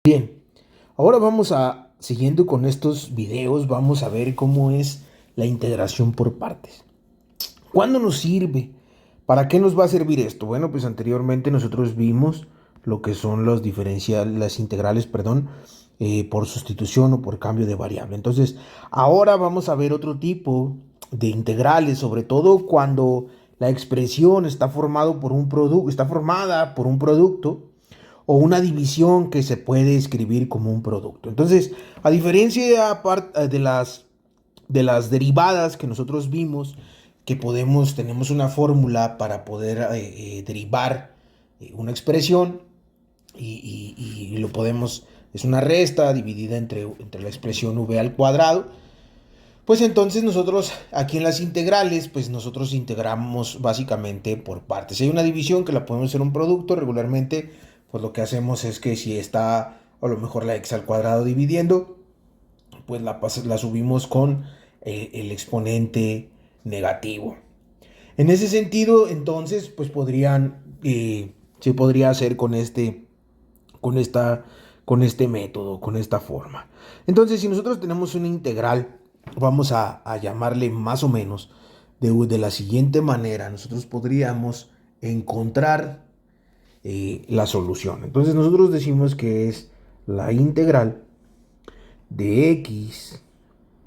Bien, ahora siguiendo con estos videos, vamos a ver cómo es la integración por partes. ¿Cuándo nos sirve? ¿Para qué nos va a servir esto? Bueno, pues anteriormente nosotros vimos lo que son las integrales, perdón, por sustitución o por cambio de variable. Entonces, ahora vamos a ver otro tipo de integrales, sobre todo cuando la expresión está formada por un producto o una división que se puede escribir como un producto. Entonces, a diferencia de las derivadas que nosotros vimos, tenemos una fórmula para poder derivar una expresión y lo podemos, es una resta dividida entre la expresión v al cuadrado. Pues entonces nosotros aquí en las integrales, pues nosotros integramos básicamente por partes. Si hay una división que la podemos hacer un producto regularmente, pues lo que hacemos es que si está a lo mejor la x al cuadrado dividiendo, pues la subimos con el exponente negativo. En ese sentido, entonces, pues se podría hacer con esta, con este método, con esta forma. Entonces, si nosotros tenemos una integral, vamos a llamarle más o menos de la siguiente manera. Nosotros podríamos encontrar la solución. Entonces, nosotros decimos que es la integral de x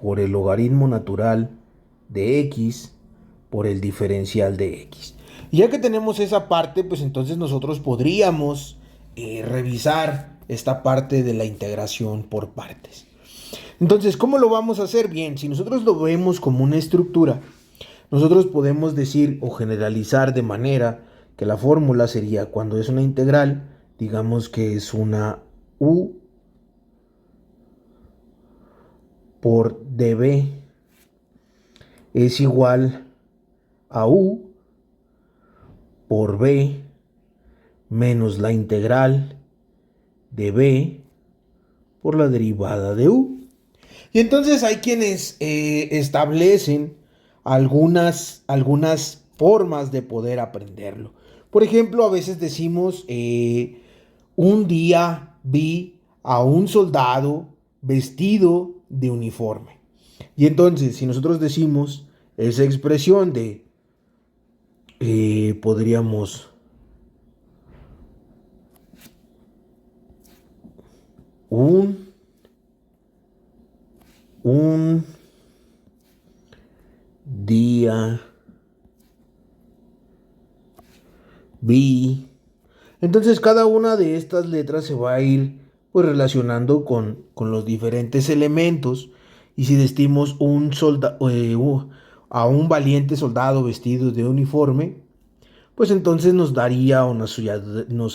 por el logaritmo natural de x por el diferencial de x. Y ya que tenemos esa parte, pues entonces nosotros podríamos revisar esta parte de la integración por partes. Entonces, ¿cómo lo vamos a hacer? Bien, si nosotros lo vemos como una estructura, nosotros podemos decir o generalizar de manera que la fórmula sería, cuando es una integral, digamos que es una u por db es igual a u por b menos la integral de b por la derivada de u. Y entonces hay quienes establecen algunas formas de poder aprenderlo. Por ejemplo, a veces decimos, un día vi a un soldado vestido de uniforme. Y entonces, si nosotros decimos esa expresión podríamos un, un día vi. Entonces cada una de estas letras se va a ir pues relacionando con los diferentes elementos. Y si decimos a un valiente soldado vestido de uniforme, pues entonces nos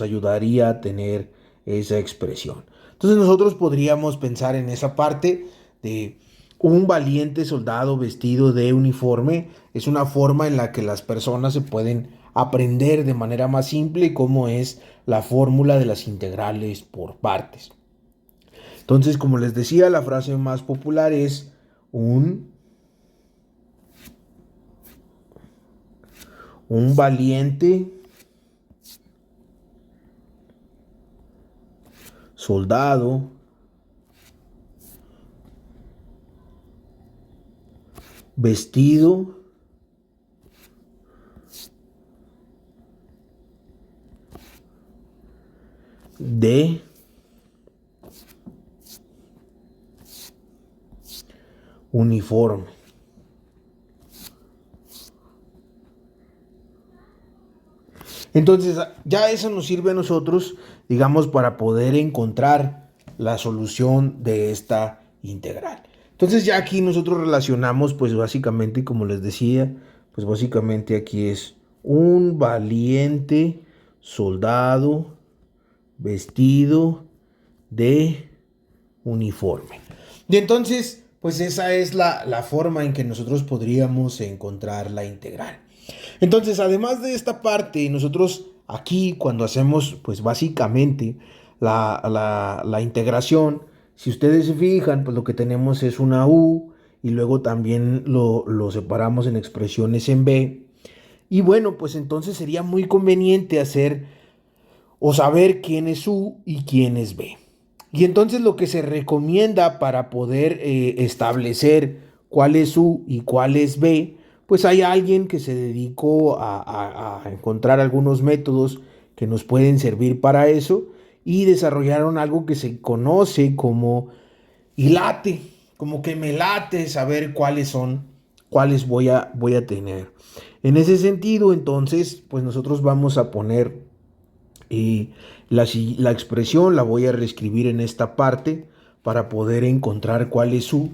ayudaría a tener esa expresión. Entonces nosotros podríamos pensar en esa parte de un valiente soldado vestido de uniforme. Es una forma en la que las personas se pueden aprender de manera más simple cómo es la fórmula de las integrales por partes. Entonces, como les decía, la frase más popular es un valiente soldado vestido de uniforme. Entonces, ya eso nos sirve a nosotros, digamos, para poder encontrar la solución de esta integral. Entonces, ya aquí nosotros relacionamos, pues básicamente, como les decía, pues básicamente aquí es un valiente soldado vestido de uniforme. Y entonces, pues esa es la forma en que nosotros podríamos encontrar la integral. Entonces, además de esta parte, nosotros aquí cuando hacemos, pues básicamente la integración, si ustedes se fijan, pues lo que tenemos es una u y luego también lo separamos en expresiones en b. Y bueno, pues entonces sería muy conveniente hacer o saber quién es u y quién es b. Y entonces lo que se recomienda para poder establecer cuál es U y cuál es B, pues hay alguien que se dedicó a encontrar algunos métodos que nos pueden servir para eso y desarrollaron algo que se conoce como hilate, como que me late saber cuáles son, cuáles voy a tener. En ese sentido, entonces, pues nosotros vamos a poner y la expresión la voy a reescribir en esta parte para poder encontrar cuál es U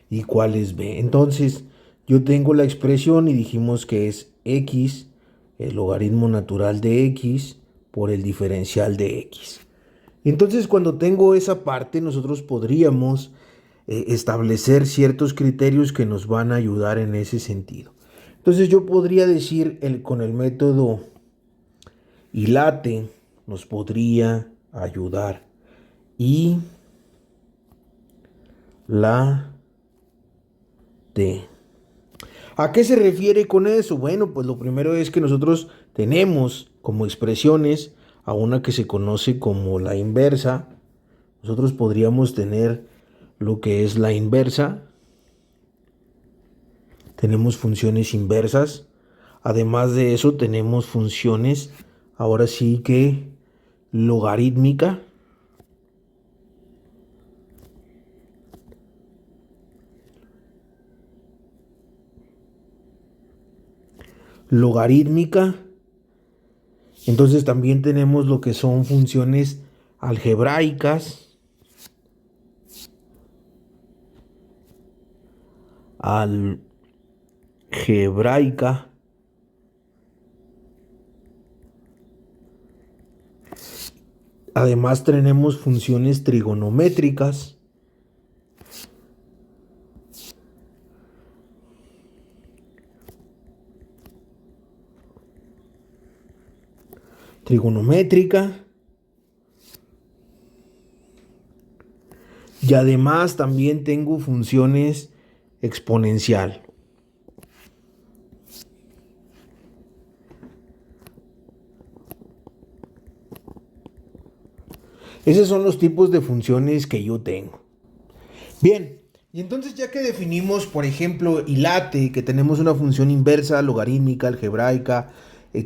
y cuál es B. Entonces, yo tengo la expresión y dijimos que es X, el logaritmo natural de X por el diferencial de X. Entonces, cuando tengo esa parte, nosotros podríamos establecer ciertos criterios que nos van a ayudar en ese sentido. Entonces, yo podría decir con el método hilate nos podría ayudar. Y la T. ¿A qué se refiere con eso? Bueno, pues lo primero es que nosotros tenemos como expresiones a una que se conoce como la inversa. Nosotros podríamos tener lo que es la inversa. Tenemos funciones inversas. Además de eso, tenemos funciones, ahora sí que logarítmica. Logarítmica. Entonces también tenemos lo que son funciones algebraicas. Algebraica. Además tenemos funciones trigonométricas. Trigonométrica. Y además también tengo funciones exponencial. Esos son los tipos de funciones que yo tengo. Bien, y entonces ya que definimos, por ejemplo, hilate, que tenemos una función inversa, logarítmica, algebraica,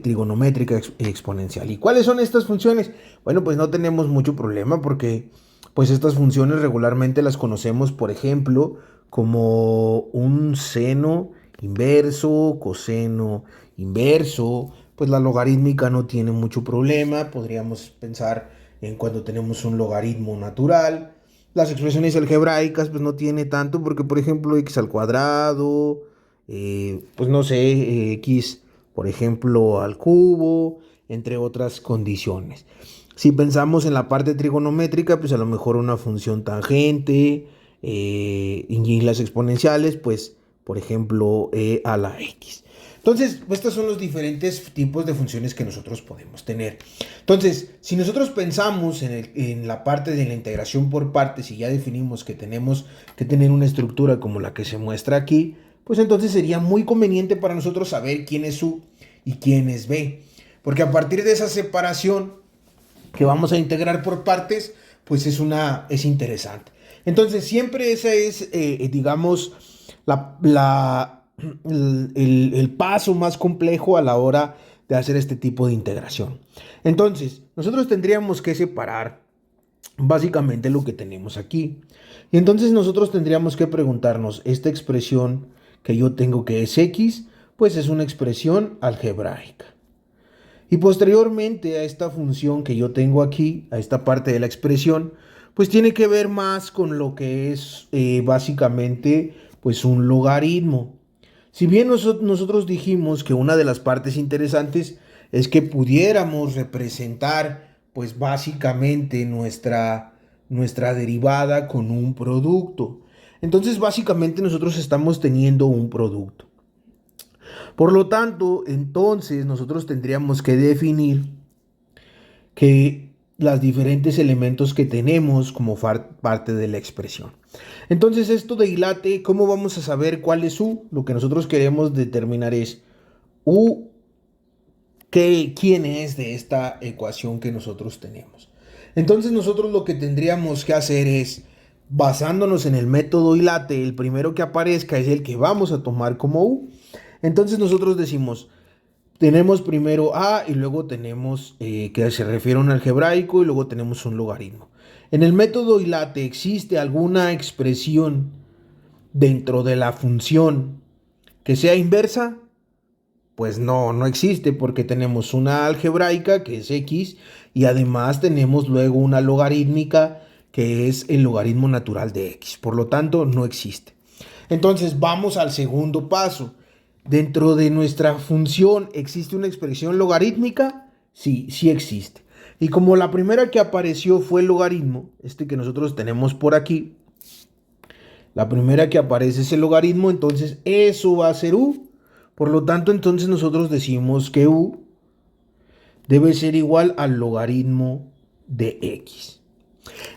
trigonométrica, exponencial. ¿Y cuáles son estas funciones? Bueno, pues no tenemos mucho problema porque pues estas funciones regularmente las conocemos, por ejemplo, como un seno inverso, coseno inverso. Pues la logarítmica no tiene mucho problema, podríamos pensar en cuando tenemos un logaritmo natural. Las expresiones algebraicas pues no tiene tanto porque por ejemplo x al cuadrado, pues no sé, x por ejemplo al cubo, entre otras condiciones. Si pensamos en la parte trigonométrica, pues a lo mejor una función tangente, y las exponenciales, pues por ejemplo a la x. Entonces, estos son los diferentes tipos de funciones que nosotros podemos tener. Entonces, si nosotros pensamos en la parte de la integración por partes y ya definimos que tenemos que tener una estructura como la que se muestra aquí, pues entonces sería muy conveniente para nosotros saber quién es U y quién es B. Porque a partir de esa separación que vamos a integrar por partes, pues es interesante. Entonces, siempre esa es, digamos, el paso más complejo a la hora de hacer este tipo de integración. Entonces, nosotros tendríamos que separar básicamente lo que tenemos aquí. Y entonces nosotros tendríamos que preguntarnos, esta expresión que yo tengo que es X, pues es una expresión algebraica. Y posteriormente a esta función que yo tengo aquí, a esta parte de la expresión, pues tiene que ver más con lo que es básicamente pues un logaritmo. Si bien nosotros dijimos que una de las partes interesantes es que pudiéramos representar pues básicamente nuestra derivada con un producto. Entonces básicamente nosotros estamos teniendo un producto. Por lo tanto, entonces nosotros tendríamos que definir que los diferentes elementos que tenemos como parte de la expresión. Entonces, esto de hilate, ¿cómo vamos a saber cuál es U? Lo que nosotros queremos determinar es U, quién es de esta ecuación que nosotros tenemos. Entonces nosotros lo que tendríamos que hacer es, basándonos en el método dilate, el primero que aparezca es el que vamos a tomar como u. Entonces nosotros decimos, tenemos primero a y luego tenemos que se refiere a un algebraico y luego tenemos un logaritmo. En el método dilate, ¿existe alguna expresión dentro de la función que sea inversa? Pues no, no existe porque tenemos una algebraica que es x y además tenemos luego una logarítmica que es el logaritmo natural de x. Por lo tanto, no existe. Entonces vamos al segundo paso. Dentro de nuestra función, ¿existe una expresión logarítmica? Sí, sí existe. Y como la primera que apareció fue el logaritmo, este que nosotros tenemos por aquí, la primera que aparece es el logaritmo, entonces eso va a ser u. Por lo tanto, entonces nosotros decimos que u debe ser igual al logaritmo de x.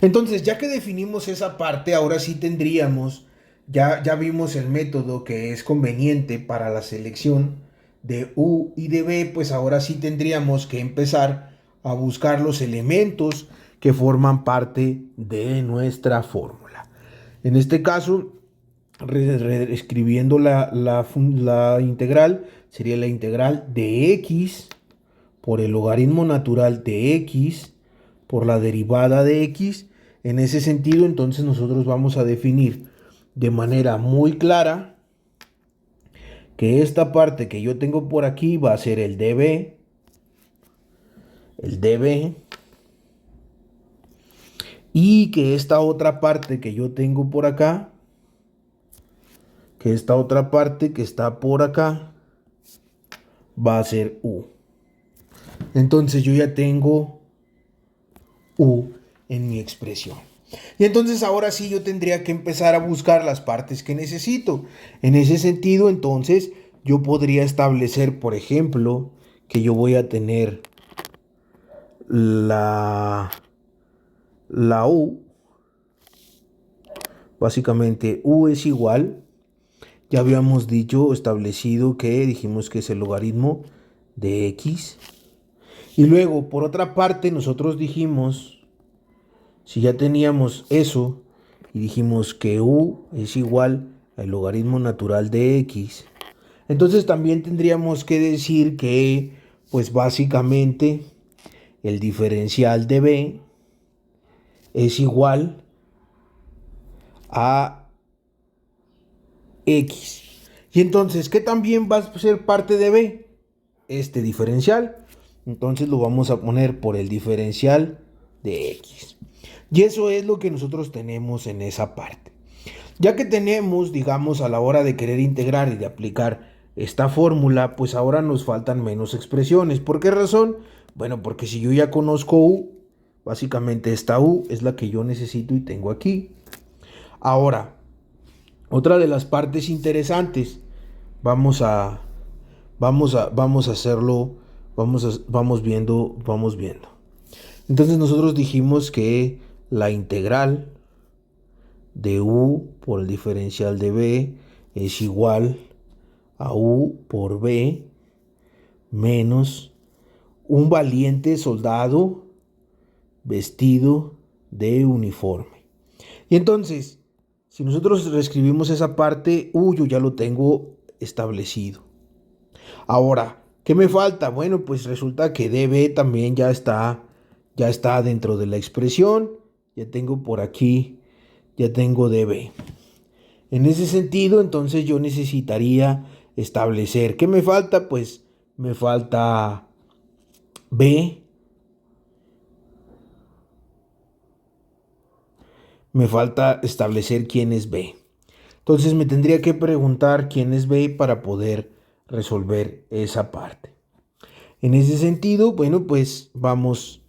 Entonces, ya que definimos esa parte, ahora sí tendríamos, ya vimos el método que es conveniente para la selección de u y de b, pues ahora sí tendríamos que empezar a buscar los elementos que forman parte de nuestra fórmula. En este caso, escribiendo la integral, sería la integral de x por el logaritmo natural de x por la derivada de x. En ese sentido, entonces nosotros vamos a definir de manera muy clara que esta parte que yo tengo por aquí va a ser el db, y que esta otra parte que yo tengo por acá, que esta otra parte que está por acá, va a ser u. Entonces yo ya tengo u en mi expresión. Y entonces ahora sí yo tendría que empezar a buscar las partes que necesito. En ese sentido, entonces yo podría establecer, por ejemplo, que yo voy a tener la u. Básicamente u es igual. Ya habíamos establecido que dijimos que es el logaritmo de x. Y luego, por otra parte, nosotros dijimos, si ya teníamos eso, y dijimos que u es igual al logaritmo natural de x, entonces también tendríamos que decir que, pues básicamente, el diferencial de b es igual a x. Y entonces, ¿qué también va a ser parte de b? Este diferencial. Entonces lo vamos a poner por el diferencial de x. Y eso es lo que nosotros tenemos en esa parte. Ya que tenemos, digamos, a la hora de querer integrar y de aplicar esta fórmula, pues ahora nos faltan menos expresiones. ¿Por qué razón? Bueno, porque si yo ya conozco u, básicamente esta u es la que yo necesito y tengo aquí. Ahora, otra de las partes interesantes, vamos a hacerlo, vamos viendo. Entonces nosotros dijimos que la integral de u por el diferencial de b es igual a u por b menos un valiente soldado vestido de uniforme. Y entonces, si nosotros reescribimos esa parte, u yo ya lo tengo establecido. Ahora, ¿qué me falta? Bueno, pues resulta que db también ya está dentro de la expresión. Ya tengo por aquí, ya tengo db. En ese sentido, entonces yo necesitaría establecer. ¿Qué me falta? Pues me falta b. Me falta establecer quién es b. Entonces me tendría que preguntar quién es b para poder resolver esa parte. En ese sentido, bueno, pues vamos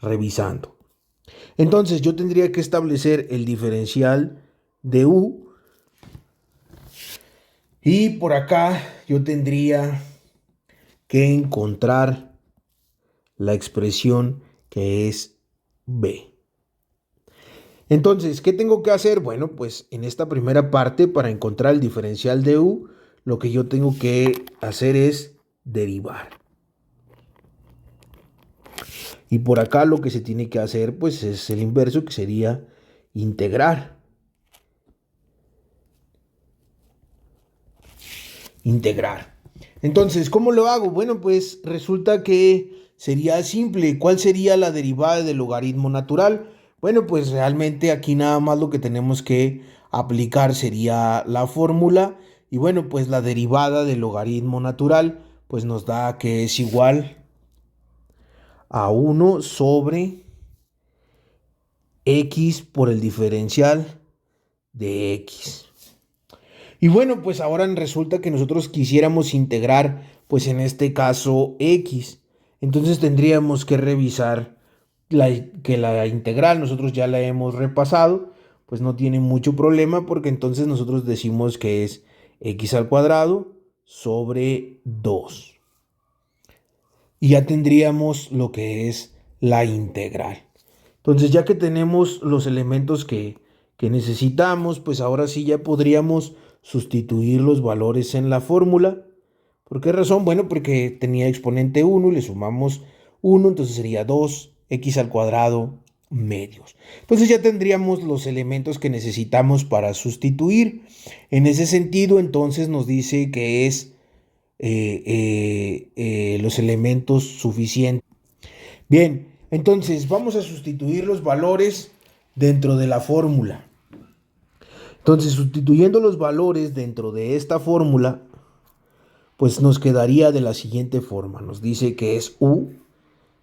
revisando. Entonces yo tendría que establecer el diferencial de u y por acá yo tendría que encontrar la expresión que es b. Entonces, ¿qué tengo que hacer? Bueno, pues en esta primera parte, para encontrar el diferencial de u, lo que yo tengo que hacer es derivar. Y por acá lo que se tiene que hacer pues es el inverso, que sería integrar. Integrar. Entonces, ¿cómo lo hago? Bueno, pues resulta que sería simple. ¿Cuál sería la derivada del logaritmo natural? Bueno, pues realmente aquí nada más lo que tenemos que aplicar sería la fórmula. Y bueno, pues la derivada del logaritmo natural pues nos da que es igual a 1 sobre x por el diferencial de x. Y bueno, pues ahora resulta que nosotros quisiéramos integrar, pues en este caso, x. Entonces tendríamos que revisar que la integral, nosotros ya la hemos repasado, pues no tiene mucho problema porque entonces nosotros decimos que es x al cuadrado sobre 2. Y ya tendríamos lo que es la integral. Entonces, ya que tenemos los elementos que necesitamos, pues ahora sí ya podríamos sustituir los valores en la fórmula. ¿Por qué razón? Bueno, porque tenía exponente 1 y le sumamos 1, entonces sería 2x al cuadrado medios. Entonces ya tendríamos los elementos que necesitamos para sustituir. En ese sentido, entonces nos dice que es los elementos suficientes. Bien, entonces vamos a sustituir los valores dentro de la fórmula. Entonces, sustituyendo los valores dentro de esta fórmula, pues nos quedaría de la siguiente forma. Nos dice que es u.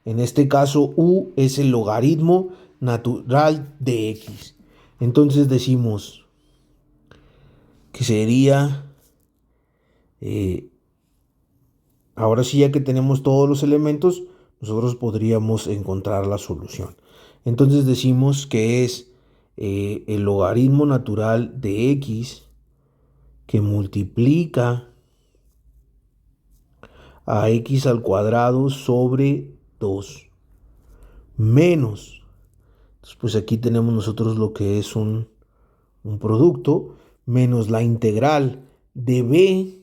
En este caso, u es el logaritmo natural de x. Entonces decimos que sería, eh, ahora sí ya que tenemos todos los elementos, nosotros podríamos encontrar la solución. Entonces decimos que es el logaritmo natural de x que multiplica a x al cuadrado sobre 2 menos. Entonces, pues aquí tenemos nosotros lo que es un producto menos la integral de b,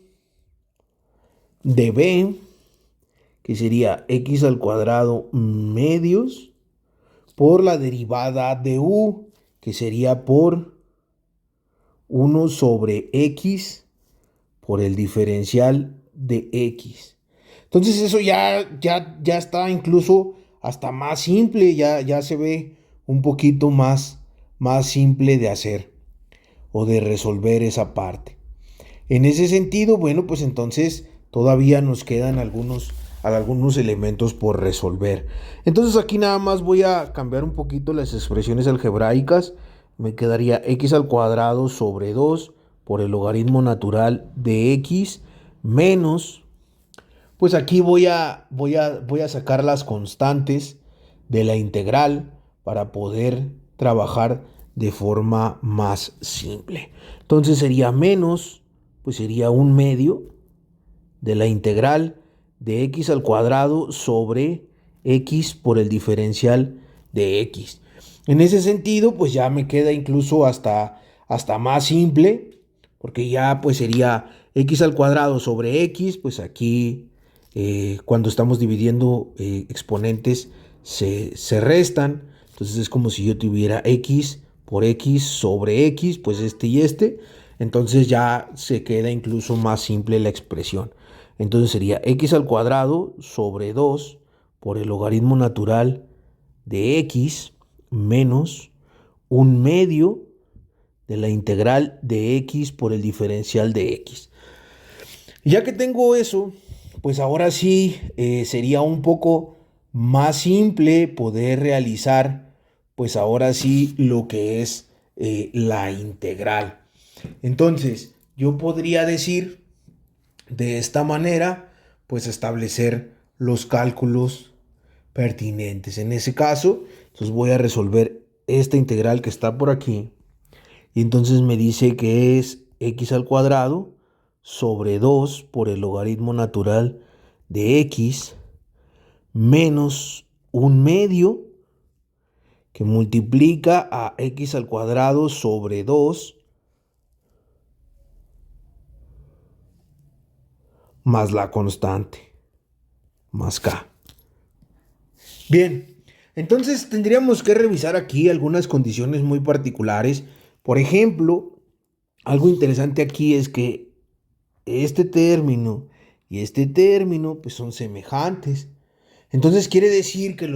que sería x al cuadrado medios por la derivada de u, que sería por 1 sobre x por el diferencial de x. Entonces eso ya está incluso hasta más simple, ya se ve un poquito más simple de hacer o de resolver esa parte. En ese sentido, bueno, pues entonces todavía nos quedan algunos elementos por resolver. Entonces aquí nada más voy a cambiar un poquito las expresiones algebraicas. Me quedaría x al cuadrado sobre 2 por el logaritmo natural de x menos, pues aquí voy a sacar las constantes de la integral para poder trabajar de forma más simple. Entonces sería menos, pues sería 1/2 de la integral de x al cuadrado sobre x por el diferencial de x. En ese sentido, pues ya me queda incluso hasta más simple, porque ya pues sería x al cuadrado sobre x, pues aquí cuando estamos dividiendo exponentes se restan, entonces es como si yo tuviera x por x sobre x, pues este y este, entonces ya se queda incluso más simple la expresión. Entonces sería x al cuadrado sobre 2 por el logaritmo natural de x menos 1/2 de la integral de x por el diferencial de x. Ya que tengo eso, pues ahora sí sería un poco más simple poder realizar, pues ahora sí lo que es la integral. Entonces, yo podría decir de esta manera, pues establecer los cálculos pertinentes. En ese caso, entonces voy a resolver esta integral que está por aquí. Y entonces me dice que es x al cuadrado sobre 2 por el logaritmo natural de x menos 1/2 que multiplica a x al cuadrado sobre 2 más la constante, más k. Bien, entonces tendríamos que revisar aquí algunas condiciones muy particulares. Por ejemplo, algo interesante aquí es que este término y este término pues son semejantes. Entonces quiere decir que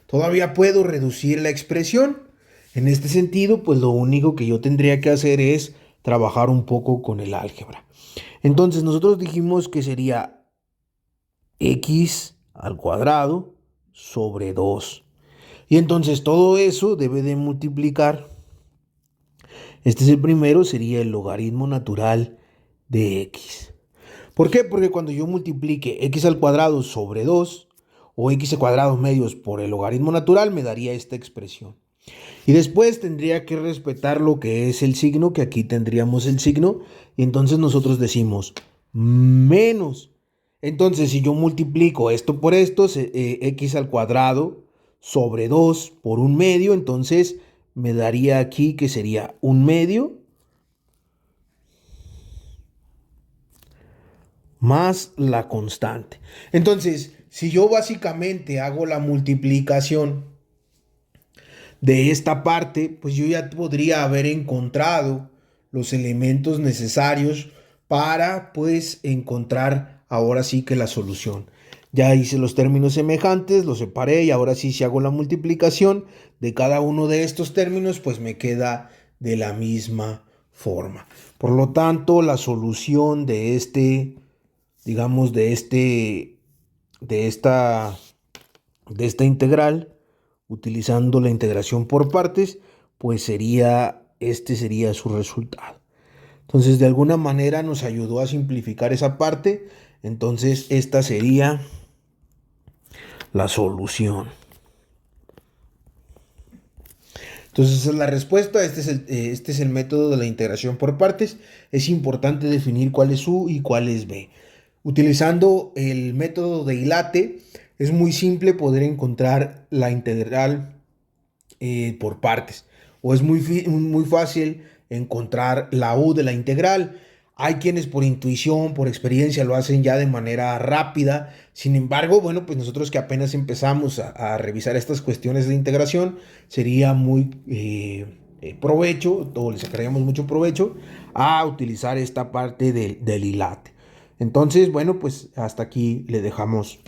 todavía puedo reducir la expresión. En este sentido, pues lo único que yo tendría que hacer es trabajar un poco con el álgebra. Entonces nosotros dijimos que sería x al cuadrado sobre 2. Y entonces todo eso debe de multiplicar. Este es el primero, sería el logaritmo natural de x. ¿Por qué? Porque cuando yo multiplique x al cuadrado sobre 2 o x al cuadrado medios por el logaritmo natural me daría esta expresión. Y después tendría que respetar lo que es el signo, que aquí tendríamos el signo, y entonces nosotros decimos menos. Entonces, si yo multiplico esto por esto, x al cuadrado sobre 2 por un medio, entonces me daría aquí que sería un medio más la constante. Entonces, si yo básicamente hago la multiplicación de esta parte, pues yo ya podría haber encontrado los elementos necesarios para pues encontrar ahora sí que la solución. Ya hice los términos semejantes, los separé y ahora sí si hago la multiplicación de cada uno de estos términos, pues me queda de la misma forma. Por lo tanto, la solución de digamos, de esta integral, utilizando la integración por partes, pues sería su resultado. Entonces, de alguna manera nos ayudó a simplificar esa parte. Entonces, esta sería la solución. Entonces, esa es la respuesta. Este es el método de la integración por partes. Es importante definir cuál es U y cuál es B. Utilizando el método de Ilate, es muy simple poder encontrar la integral por partes. O es muy fácil encontrar la U de la integral. Hay quienes por intuición, por experiencia lo hacen ya de manera rápida. Sin embargo, bueno, pues nosotros que apenas empezamos a revisar estas cuestiones de integración, sería muy provecho, o le sacaríamos mucho provecho a utilizar esta parte del Ilate. Entonces, bueno, pues hasta aquí le dejamos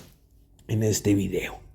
en este video.